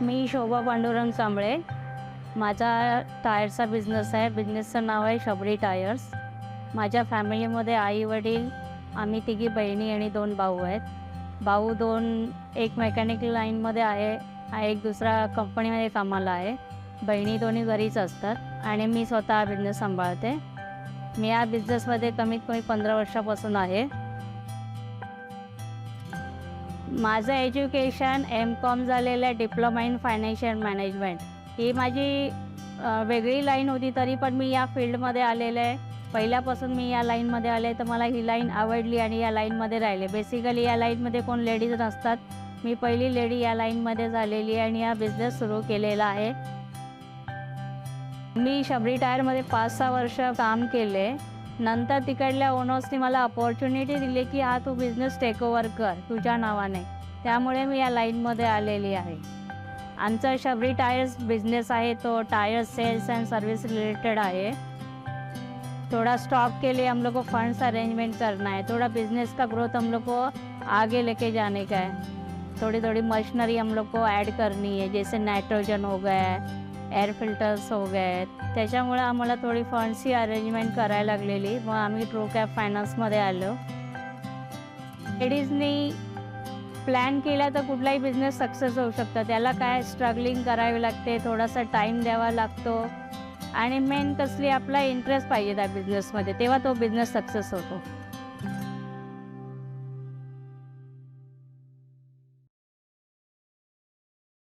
मी शोभा पांडुरंग कांबळे. माझा टायरचा बिझनेस आहे. बिझनेसचं नाव आहे शबरी टायर्स. माझ्या फॅमिलीमध्ये आई-वडील, आम्ही तिघी बहिणी आणि 2 भाऊ आहेत. भाऊ 2 एक मेकॅनिकल लाईनमध्ये आहे, एक दुसरा कंपनीमध्ये कामाला आहे. बहिणी दोन्ही घरीच असतात आणि मी स्वतः हा बिझनेस सांभाळते. मी या बिझनेसमध्ये कमीत कमी 15 वर्षापासून आहे. माझं एज्युकेशन एम.कॉम झालेलं आहे, डिप्लोमा इन फायनान्शियल मॅनेजमेंट. ही माझी वेगळी लाईन होती, तरी पण मी या फील्डमध्ये आलेले आहे. पहिल्यापासून मी या लाईनमध्ये आले, तर मला ही लाईन आवडली आणि या लाईनमध्ये राहिले. बेसिकली या लाईनमध्ये कोण लेडीज नसतात. मी पहिली लेडी या लाईनमध्ये झालेली आहे आणि हा बिझनेस सुरू केलेला आहे. मी शबरी टायरमध्ये 5-6 वर्ष काम केले. नंतर तिकडल्या ओनर्सनी मला अपॉर्च्युनिटी दिली की हा तू बिझनेस टेकओव्हर कर तुझ्या नावाने. त्यामुळे मी या लाईनमध्ये आलेली आहे. आमचा शबरी टायर्स बिझनेस आहे तो tyre sales and service related है। थोड़ा स्टॉक के लिए हम लोग को फंड्स अरेंजमेंट करना है, थोड़ा बिजनेस का ग्रोथ हम लोग को आगे लेके जाने का है। थोड़ी थोड़ी मशीनरी हम लोग को ऐड करनी है, जैसे नाइट्रोजन हो गया, एअर फिल्टर्स हो गए, त्याच्यामुळे आम्हाला थोडी फंड्सची अरेंजमेंट करायला लागलेली। मग आम्ही ट्रू कॅप फायनान्समध्ये आलो। लेडीजनी प्लॅन केला तर कुठलाही बिझनेस सक्सेस होऊ शकतो। त्याला काय स्ट्रगलिंग करावी लागते, थोडासा टाईम द्यावा लागतो आणि मेन कसली आपला इंटरेस्ट पाहिजे त्या बिझनेसमध्ये, तेव्हा तो बिझनेस सक्सेस होतो।